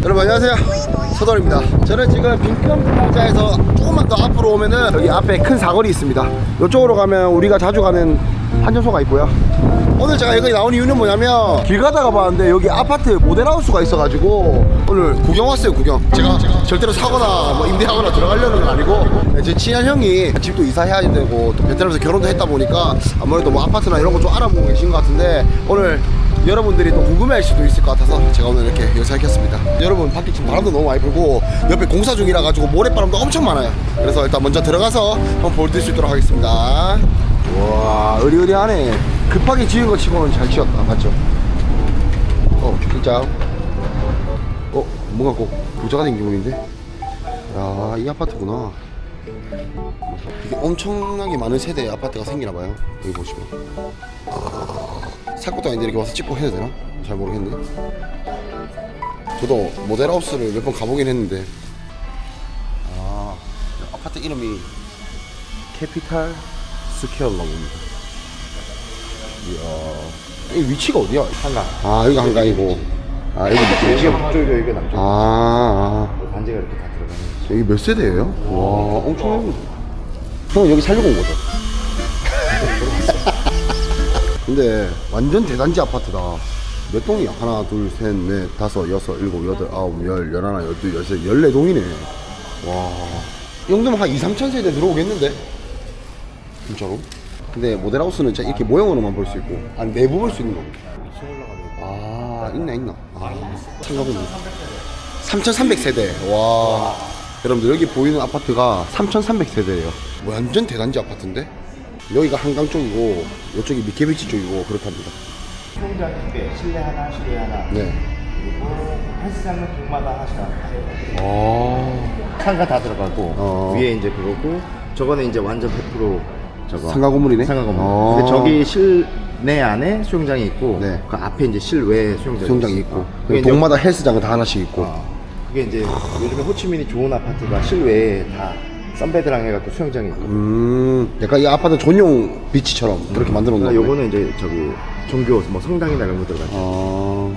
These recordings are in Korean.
여러분 안녕하세요, 서돌입니다. 저는 지금 빈컴 플라자에서 조금만 더 앞으로 오면은 여기 앞에 큰 사거리 있습니다. 이쪽으로 가면 우리가 자주 가는 환전소가 있고요. 오늘 제가 여기 나온 이유는 뭐냐면 길 가다가 봤는데 여기 아파트 모델하우스가 있어가지고 오늘 구경 왔어요. 구경. 제가 절대로 사거나 뭐 임대하거나 들어가려는 건 아니고 제 친한 형이 집도 이사해야 되고 또 베트남에서 결혼도 했다 보니까 아무래도 뭐 아파트나 이런 거 좀 알아보고 계신 것 같은데 오늘 여러분들이 또 궁금해할 수도 있을 것 같아서 제가 오늘 이렇게 영상을 켰습니다. 여러분 밖에 지금 바람도 너무 많이 불고 옆에 공사 중이라 가지고 모래바람도 엄청 많아요. 그래서 일단 먼저 들어가서 한번 볼 수 있도록 하겠습니다. 와, 의리의리하네. 급하게 지은 거 치고는 잘 지었다. 맞죠? 진짜. 뭔가 꼭 부자가 된 기분인데? 야, 이 아파트구나. 이게 엄청나게 많은 세대의 아파트가 생기나봐요. 여기 보시면. 살 것도 아닌데 이렇게 와서 찍고 해야 되나? 잘 모르겠네. 저도 모델하우스를 몇 번 가보긴 했는데 아파트 이름이 캐피탈 스퀘어라고입니다. 이야, 이 위치가 어디야? 한강. 여기가 한강이고 여기 여기가 북쪽이고 여기가 남쪽. 반지가 이렇게 다 들어가는 거죠. 여기 몇 세대예요? 와, 엄청. 형 여기 살려고 온 거죠? 근데 완전 대단지 아파트다. 몇 동이야? 하나, 둘, 셋, 넷, 다섯, 여섯, 일곱, 여덟, 아홉, 열, 열하나, 열둘, 열셋, 14동이네. 와, 이 정도면 한 2, 3천 세대 들어오겠는데? 진짜로? 근데 모델하우스는 진짜 이렇게 모형으로만 볼 수 있고 내부 볼 수 있는 거. 2층 올라가면 있나. 참가보네. 3,300세대. 와. 여러분들 여기 보이는 아파트가 3,300세대예요. 완전 대단지 아파트인데? 여기가 한강 쪽이고 이쪽이 미케비치 쪽이고 그렇답니다. 수영장 2개, 실내 하나, 실외 하나. 네. 그리고 헬스장은 동마다 하나. 상가 다 들어가고 위에 이제 그거고 저거는 이제 완전 100% 저거 상가 건물이네? 상가 건물. 근데 저기 실내 안에 수영장이 있고 네. 그 앞에 이제 실외 수영장이 있고 그게 이제 동마다 헬스장은 다 하나씩 있고 그게 이제 요즘에 호치민이 좋은 아파트가 실외에 다 선베드랑 해갖고 수영장이 있고. 약간 이 아파트 전용 비치처럼 그렇게 만들어 놓은 그러니까 거네. 요거는 이제 저기 종교 뭐 성당이나 이런 거 들어가죠.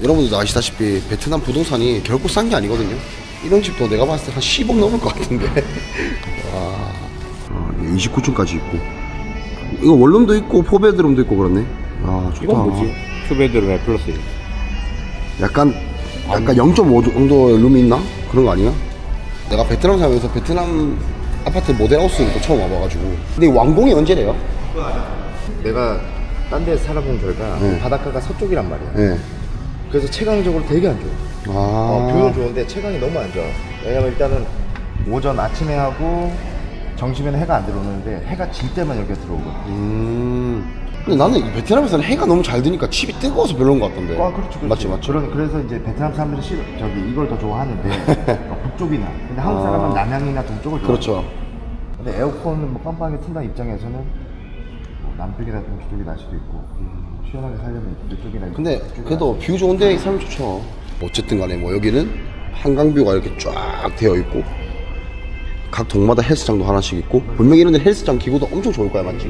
여러분들도 아시다시피 베트남 부동산이 결코 싼 게 아니거든요. 이런 집도 내가 봤을 때 한 10억 넘을 것 같은데. 와. 29층까지 있고. 이거 원룸도 있고 포베드룸도 있고 그렇네. 좋다. 이건 뭐지? 투베드룸에 플러스 1. 약간 0.5 정도 룸이 있나? 그런 거 아니야? 내가 베트남 살면서 베트남 아파트 모델하우스는 또 처음 와봐가지고. 근데 왕봉이 언제래요? 내가 딴 데 살아본 결과 바닷가가 서쪽이란 말이야. 네. 그래서 체감적으로 되게 안 좋아. 뷰는 좋은데 체감이 너무 안 좋아. 왜냐면 일단은 오전 아침에 하고 점심에는 해가 안 들어오는데 해가 질 때만 여기가 들어오거든. 근데 나는 이 베트남에서는 해가 너무 잘 드니까 집이 뜨거워서 별로인 것 같던데. 그렇지. 맞지. 그래서 이제 베트남 사람들이 이걸 더 좋아하는데 북쪽이나. 근데 한국 사람은 남양이나 동쪽을 좋아해. 그렇죠. 근데 에어컨은 뭐 깜빡이 튼다는 입장에서는 뭐 남쪽이나 동쪽이 날 수도 있고 시원하게 살려면 이쪽이나. 근데 그래도 뷰 좋은데 살면 좋죠. 어쨌든 간에 뭐 여기는 한강뷰가 이렇게 쫙 되어 있고 각 동마다 헬스장도 하나씩 있고 분명히 이런 데 헬스장 기구도 엄청 좋을 거야. 맞지?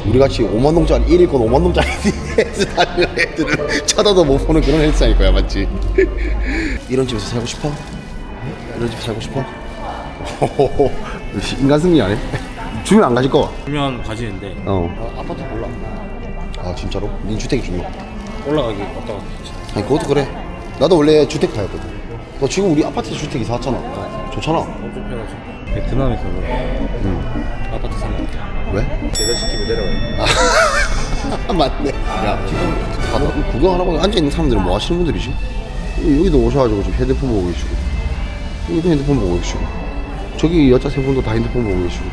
우리같이 5만동짜리 1일권 5만동짜리 헬스 다니는 애들은 쳐다도 못 보는 그런 헬스장일 거야. 맞지? 이런 집에서 살고 싶어? 이런 집 살고 싶어? 역시 인간 승리 안 해? 주면 안 가질 거? 주면 가지는데 아파트 몰라. 진짜로? 닌 주택이 중요. 올라가기 왔다 갔다 괜찮아. 아니 그것도 그래. 나도 원래 주택 타였거든. 너 지금 우리 아파트 주택 이사 왔잖아. 좋잖아. 엄청 편하지. 베트남에서 아파트 사는 거 왜? 배달시키고 내려가요. 맞네. 야 지금 다들 구경하라고 앉아있는 사람들은 뭐 하시는 분들이지? 여기도 오셔가지고 지금 핸드폰 보고 계시고 여기도 핸드폰 보고 계시고 저기 여자 세 분도 다 핸드폰 보고 계시고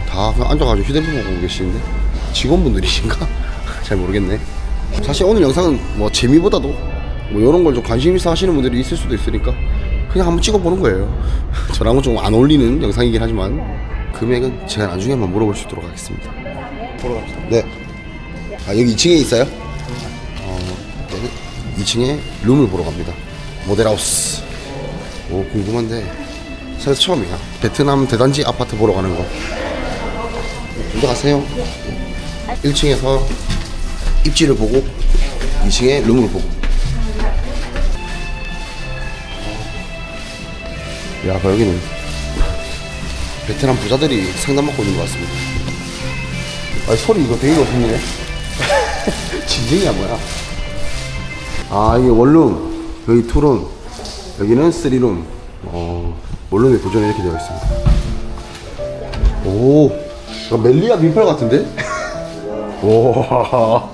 다 그냥 앉아가지고 휴대폰 보고 계시는데 직원분들이신가? 잘 모르겠네. 사실 오늘 영상은 뭐 재미보다도 뭐 이런 걸 좀 관심 있어 하시는 분들이 있을 수도 있으니까 그냥 한번 찍어보는 거예요. 저랑은 좀 안 어울리는 영상이긴 하지만 금액은 제가 나중에 한번 물어볼 수 있도록 하겠습니다. 보러 갑시다. 네. 여기 2층에 있어요? 네. 2층에 룸을 보러 갑니다. 모델하우스. 오, 궁금한데 살면서 처음이야. 베트남 대단지 아파트 보러 가는 거. 먼저 가세요. 1층에서 입지를 보고 2층에 룸을 보고 야, 여기는 베테랑 부자들이 상담받고 있는 것 같습니다. 아, 소리 이거 되게 높네. 진정이야 뭐야? 아, 이게 원룸, 여기 투룸, 여기는 쓰리룸. 원룸의 구조는 이렇게 되어 있습니다. 오, 멜리아 민펄 같은데? 와,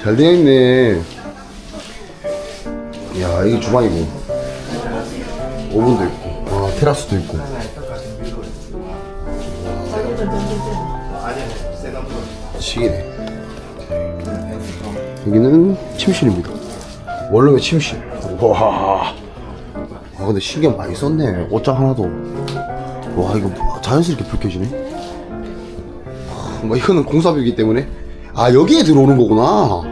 잘 되어 있네. 야, 이게 주방이고, 오븐도 있고, 테라스도 있고. 시기네. 여기는 침실입니다. 원룸의 침실. 와. 근데 신경 많이 썼네. 옷장 하나도. 와, 이거 자연스럽게 불 켜지네. 뭐 이거는 공사비이기 때문에. 아, 여기에 들어오는 거구나.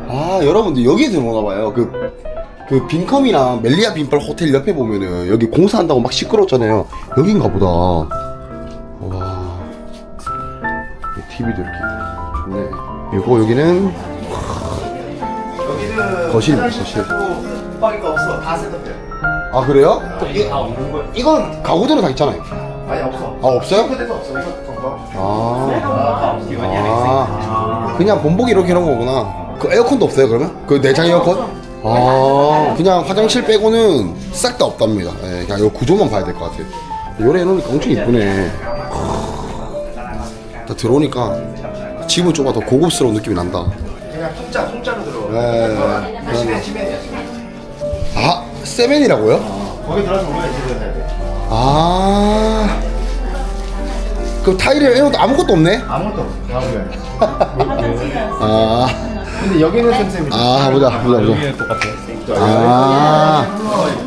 아, 여러분들 여기에 들어오나봐요. 그 빈컴이랑 멜리아 빈펄 호텔 옆에 보면은 여기 공사한다고 막 시끄럽잖아요. 여긴가 보다. 와. TV도 이렇게 좋네. 그리고 여기는 거실입니다. 거실. 방이가 없어. 다 셋업해. 아, 그래요? 다 없는 거야. 이건 가구대로 다 있잖아요. 아니 없어. 아, 없어요? 싱크대도 없어. 이거 건가? 그냥 본보기 이렇게 해놓은 거구나. 그 에어컨도 없어요, 그러면? 그 내장 에어컨? 그냥 화장실 빼고는 싹 다 없답니다. 예, 그냥 이 구조만 봐야 될 것 같아요. 요래 해놓으니까 엄청 이쁘네. 다 들어오니까 집은 좀 더 고급스러운 느낌이 난다. 그냥 통짜로 들어. 네. 대신에 시멘이야. 아, 세멘이라고요? 거기 들어가서 우리가 제대로 해야 돼. 아, 그 타일을 해놓도 아무것도 없네? 아무것도 없어. 가구야. 아, 근데 여기는 쌤쌤이. 보자. 여기는 똑같아요.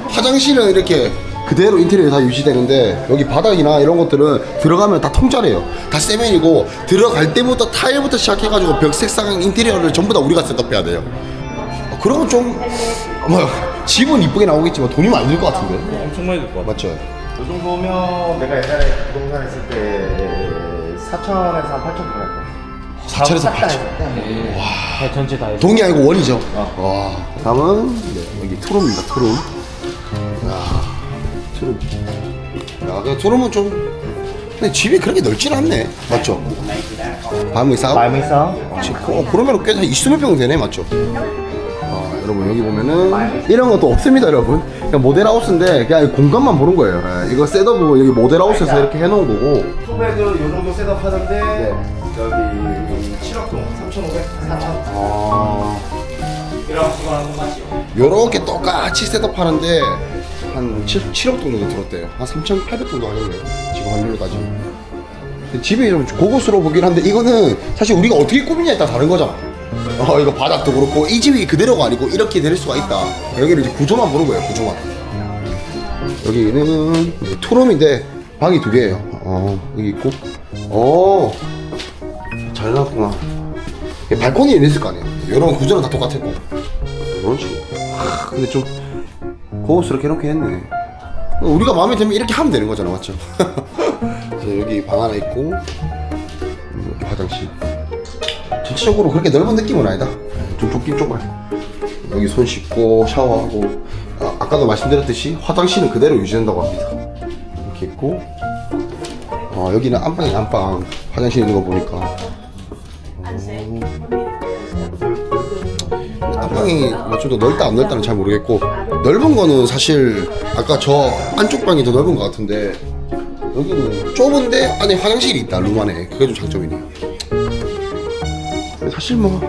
화장실은 이렇게 그대로 인테리어 다 유지되는데 여기 바닥이나 이런 것들은 들어가면 다 통짜래요. 다 세면이고 들어갈 때부터 타일부터 시작해가지고 벽 색상 인테리어를 전부 다 우리가 셋업해야 돼요. 그러면 좀 집은 이쁘게 나오겠지만 돈이 많이 들 것 같은데. 엄청 많이 들 것 같아요. 맞죠? 이 정도면 내가 옛날에 부동산 했을 때 4천에서 한 8천 들어갈 거야. 4천에서 8천. 전체 다 해서. 동이 아니고 원이죠. 와. 다음은 여기 투룸입니다. 투룸. 투룸. 그냥 투룸은 좀 근데 집이 그렇게 넓진 않네. 맞죠? 밤에 싸우? 그러면 꽤 20몇 평 되네. 맞죠? 여러분 여기 보면은 이런 것도 없습니다. 여러분 그냥 모델하우스인데 그냥 공간만 보는 거예요. 이거 셋업은 여기 모델하우스에서 이렇게 해놓은 거고. 소배도 요 정도 셋업 하던데 저기 7억 동 3,500, 4천. 요렇게 똑같이 셋업하는데 한 7억 정도 들었대요. 한 3,800 정도 하겠네요. 지금 환율로 따지면. 집이 좀 고급스러워 보긴 한데 이거는 사실 우리가 어떻게 꾸미냐에 따라 다른 거잖아. 이거 바닥도 그렇고 이 집이 그대로가 아니고 이렇게 될 수가 있다. 여기는 이제 구조만 보는 거예요. 구조만. 여기는 이제 투룸인데 방이 2개예요. 여기 있고. 잘 나왔구나. 발코니는 있을 거 아니에요. 이런 구조는 다 똑같았고. 이런 식으로. 근데 좀 고급스럽게 해놓긴 했네. 우리가 마음에 들면 이렇게 하면 되는 거잖아. 맞죠? 그래서 여기 방 하나 있고 여기 화장실. 전체적으로 그렇게 넓은 느낌은 아니다. 좀 좁긴 좁아요. 여기 손 씻고 샤워하고 아까도 말씀드렸듯이 화장실은 그대로 유지된다고 합니다. 이렇게 있고 여기는 안방이 안방. 화장실 있는 거 보니까 안방이 좀 더 넓다 안 넓다는 잘 모르겠고 넓은 거는 사실 아까 저 안쪽 방이 더 넓은 것 같은데 여기는 좁은데 안에 화장실이 있다. 룸 안에. 그게 좀 장점이네요. 사실 뭐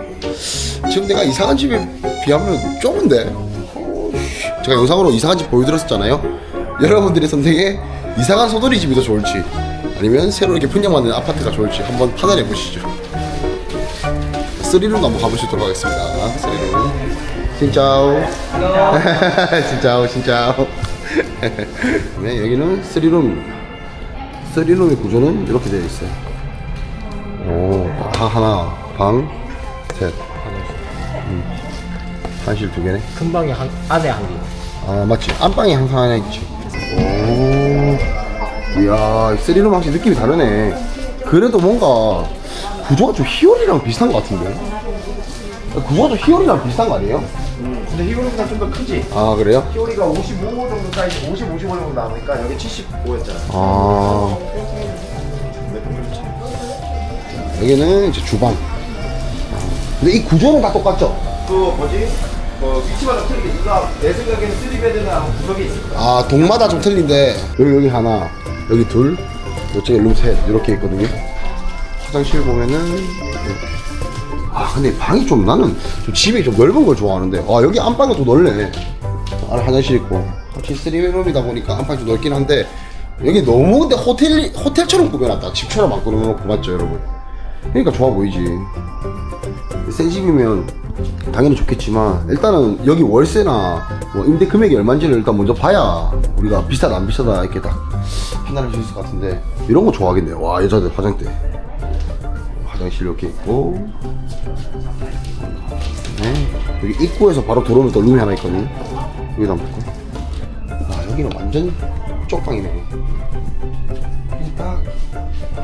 지금 내가 이사간 집에 비하면 좁은데 제가 영상으로 이사간 집 보여드렸었잖아요. 여러분들의 선택에 이사간 소돌이 집이 더 좋을지 아니면 새로 이렇게 분양받는 아파트가 좋을지 한번 판단해 보시죠. 3룸도 한번 가보시도록 하겠습니다. 3룸 진짜오 진짜오 네, 여기는 3룸의 구조는 이렇게 되어 있어요. 하나 방, 셋. 화장실 2개네. 큰 방이 안에 한 개. 맞지. 안방이 항상 하나 있지. 이야, 3룸 확실히 느낌이 다르네. 그래도 뭔가 구조가 좀 히어리랑 비슷한 것 같은데. 그거도 히어리랑 비슷한 거 아니에요? 근데 히어리보다 좀 더 크지? 아 그래요? 히어리가 55 정도 사이즈, 50, 55 정도 나오니까 여기 75였잖아. 아 여기는 이제 주방. 근데 이 구조는 다 똑같죠? 그 뭐지? 위치마다 틀리게 이거 내 생각에는 3베드는 구석이 있을 거야. 아 동마다 좀 틀린데 여기 하나, 여기 둘, 이쪽에 룸 셋 이렇게 있거든요. 화장실 보면은 아 근데 방이 좀 나는 좀 집이 좀 넓은 걸 좋아하는데 아 여기 안방이 또 넓네. 안에 화장실 있고 확실히 3룸이다 보니까 안방이 좀 넓긴 한데 여기 너무 근데 호텔처럼 꾸며놨다. 집처럼 안 꾸며놓고 맞죠 여러분? 그러니까 좋아 보이지. 센 집이면 당연히 좋겠지만 일단은 여기 월세나 뭐 임대 금액이 얼마인지를 일단 먼저 봐야 우리가 비싸다 안 비싸다 이렇게 딱 판단할 수 있을 것 같은데 이런 거 좋아하겠네요. 와 여자들 화장대 화장실 이렇게 있고 네. 여기 입구에서 바로 들어오면 또 룸이 하나 있거든요. 여기다 한번 볼까? 아 여기는 완전 쪽방이네. 딱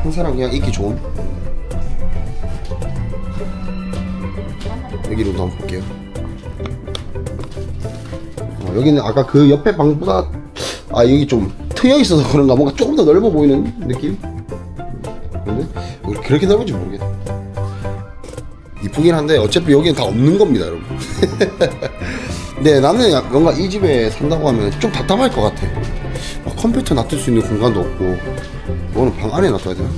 한 사람 그냥 있기 좋은. 여기로도 한번 볼게요. 여기는 아까 그 옆에 방보다 아 여기 좀 트여 있어서 그런가 뭔가 조금 더 넓어 보이는 느낌? 근데 그렇게 넓은지 모르겠네. 이쁘긴 한데 어차피 여기는 다 없는 겁니다 여러분. 근데 나는 뭔가 이 집에 산다고 하면 좀 답답할 것 같아. 막 컴퓨터 놔둘 수 있는 공간도 없고 이거는 방 안에 놔둬야 되나?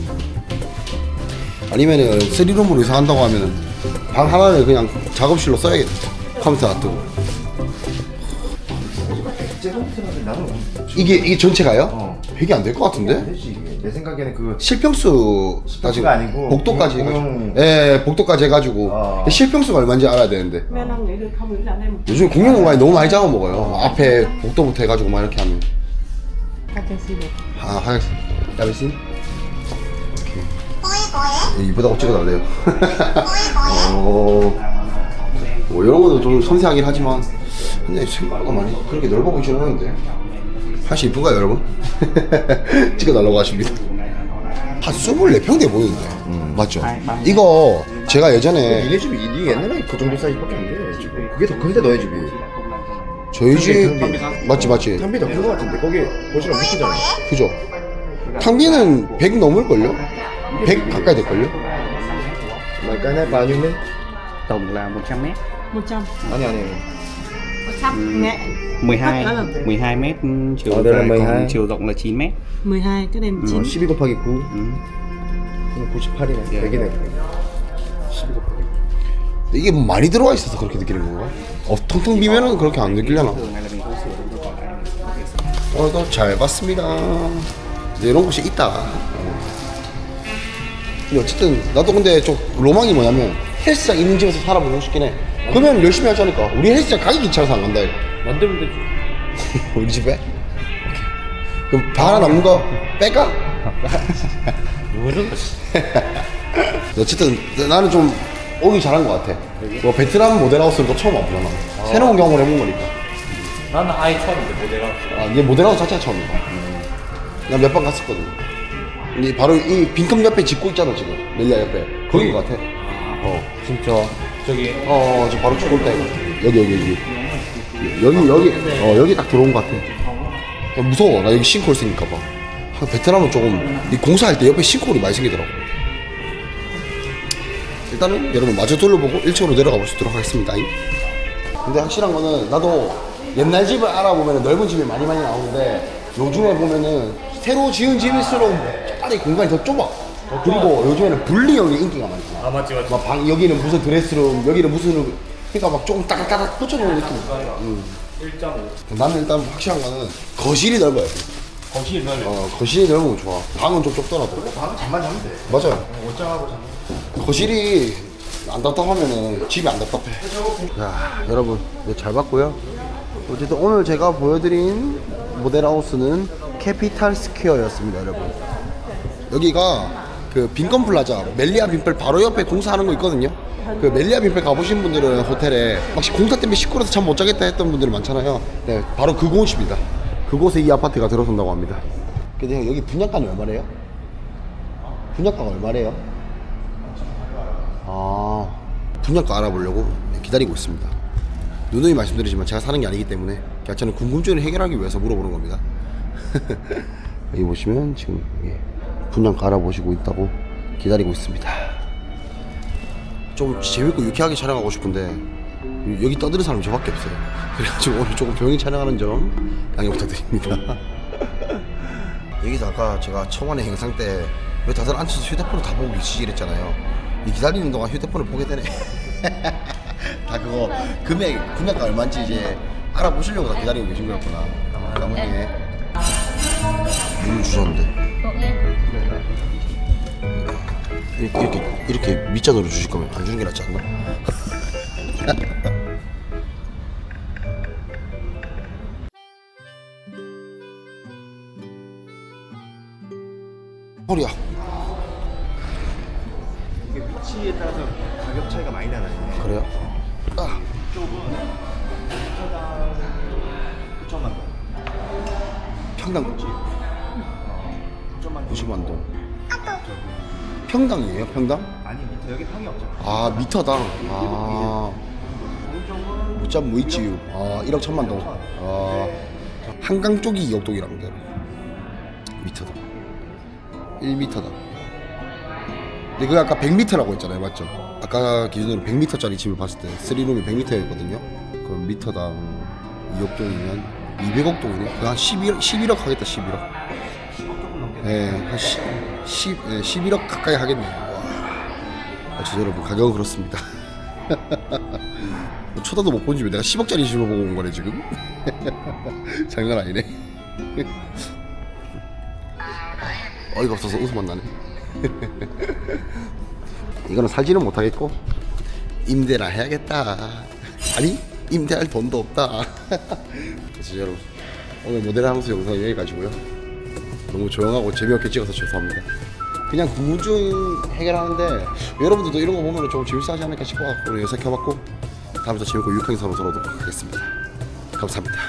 아니면은 3룸으로 이사 한다고 하면은 방 하나를 그냥 작업실로 써야겠다. 컴퓨터 놔두고. 이게 전체가요? 100이 안 될 것 같은데? 되지. 내 생각에는 그 실평수 따지고 아니고 복도까지 공용- 해가지고 예 복도까지 해가지고 실평수가 얼마인지 알아야 되는데 Mẹ nằm nghỉ được không nghĩ là em 요즘 공용 공간이 너무 많이 잡아먹어요. 앞에 복도부터 해가지고 막 이렇게 하면 화장실 아 하얗게 야베신 이쁘다고 찍어달래요. 뭐 이런 것도 좀 섬세하긴 하지만 근데 생각보다 많이 그렇게 넓어 보이지는 않는데 사실 이쁜가요 여러분? 찍어달라고 하십니다. 한 24평 돼 보이는데 맞죠? 이거 제가 예전에 니네 집이 니 옛날에 그 정도 사이즈밖에 안 돼. 지금 그게 더 큰데 너희 집이. 저희 집 탕비. 맞지 탕비 더 큰 거 같은데 거기 거실은 못 크잖아. 그죠? 탕비는 100 넘을걸요? 100 가까이 될걸요? Mày cái này bao nhiêu mét? Tổng là 100m. 100 아니 100 nhẹ 12 Đó là 12 mét chiều Ở đây là dài, 12. còn chiều rộng là 9 mét. 12 cái đèn 9 12 곱하기 9 그럼 98이네 100이네 12 곱하기 이게 많이 들어와 있어서 그렇게 느끼는 건가? 텅텅 비면은 그렇게 안 느끼려나? Thường này là mình tu sửa cho còn lại. 오늘도 잘 봤습니다. 이제 이런 곳이 있다. 근데 어쨌든 나도 근데 좀 로망이 뭐냐면 헬스장 있는 집에서 살아보고 싶긴 해. 그러면 열심히 하지 않을까? 우리 헬스장 가기 귀찮아서 안 간다 이거. 만들면 되지. 우리 집에? 오케이. 그럼 방 하나 남는 거 뺄까? 뭐는 어쨌든 나는 좀 오기 잘한 것 같아. 뭐 베트남 모델하우스는 또 처음 와보잖아. 새로운 경험을 해본 거니까. 나는 아예 처음인데 모델하우스. 아, 이게 모델하우스 자체가 처음이야. 난 몇 번 갔었거든. 근데 바로 이 빈컴 옆에 짓고 있잖아 지금. 멜리아 옆에. 거긴 것 같아. 진짜 저기 저 바로 죽을 때 여기 여기 딱 들어온 것 같아. 무서워. 나 여기 싱크홀 생길까 봐. 베트남은 조금 이 공사할 때 옆에 싱크홀이 많이 생기더라고. 일단은 여러분 마저 둘러보고 1층으로 내려가 보시도록 하겠습니다. 근데 확실한 거는 나도 옛날 집을 알아보면 넓은 집이 많이 나오는데 요즘에 보면은 새로 지은 집일수록 빨리 공간이 더 좁아. 그리고 요즘에는 분리형이 인기가 많잖아. 아 맞지. 막 방 여기는 무슨 드레스룸 여기는 무슨 그러니까 막 조금 따닥따닥 붙여놓은 느낌. 1.5. 나는 일단 확실한 거는 거실이 넓어야 돼. 거실 넓어. 거실이 넓으면 좋아. 방은 좀 좁더라도. 방은 잠만 자면 돼 맞아요. 옷장하고 자면 거실이 안 답답하면은 집이 안 답답해. 자, 여러분 네, 잘 봤고요. 어쨌든 오늘 제가 보여드린 모델하우스는 캐피탈 스퀘어였습니다, 여러분. 여기가 그 빈컨 플라자 멜리아 빈펠 바로 옆에 공사하는 거 있거든요. 그 멜리아 빈펠 가보신 분들은 호텔에 막 공사 때문에 시끄러워서 잠 못 자겠다 했던 분들이 많잖아요. 네, 바로 그곳입니다. 그곳에 이 아파트가 들어선다고 합니다. 근데 여기 분양가는 얼마래요? 분양가가 얼마래요? 아, 분양가 알아보려고 기다리고 있습니다. 누누이 말씀드리지만 제가 사는 게 아니기 때문에 그냥 저는 궁금증을 해결하기 위해서 물어보는 겁니다. 여기 보시면 지금 분양가 알아보시고 있다고 기다리고 있습니다. 좀 재밌고 유쾌하게 촬영하고 싶은데 여기 떠드는 사람이 저밖에 없어요. 그래가지고 오늘 조금 조용히 촬영하는 점 양해 부탁드립니다. 여기서 아까 제가 청와대 행상 때 왜 다들 앉혀서 휴대폰을 다 보고 계시지 이랬잖아요. 이 기다리는 동안 휴대폰을 보게 되네. 다 그거 금액 분양가 얼마인지 이제 알아보시려고 다 기다리고 계신 거였구나. 까먹네. 물 주셨는데 이렇게 밑잔으로 주실 거면 안 주는 게 낫지 않나? 허리야. 이게 위치에 따라서 가격 차이가 많이 나나요? 그래요? 아, 쪽은 9천만 원. 평당 9천만 원. 90만 동. 평당이에요? 평당? 아니 미터 여기 평이 없잖아. 아 미터당. 아 못잡 무이치유. 아 1억 1천만 동. 아 한강 쪽이 2억 동이라는 게 미터당. 1미터당. 근데 그거 아까 100m라고 했잖아요, 맞죠? 아까 기준으로 100m짜리 집을 봤을 때 3룸이 100m였거든요. 그럼 미터당 2억 동이면 200억 동이네. 그한 11억 하겠다. 11억. 10억 조금 넘게. 네, 한 11억 가까이 하겠네요. 와. 아, 여러분 가격은 그렇습니다. 뭐 쳐다도 못 본 집에 내가 10억짜리 집을 보고 온 거네 지금. 장난 아니네. 어이가 없어서 웃음만 나네. 이거는 살지는 못하겠고 임대나 해야겠다. 아니 임대할 돈도 없다. 그래서 여러분 오늘 모델 함수 영상 여기까지고요. 너무 조용하고 재미없게 찍어서 죄송합니다. 그냥 궁금증 해결하는데 여러분들도 이런 거 보면 좀 재밌어 하지 않을까 싶어 오늘 영상 켜봤고 다음에 더 재밌고 유익한 영상으로 돌아오도록 하겠습니다. 감사합니다.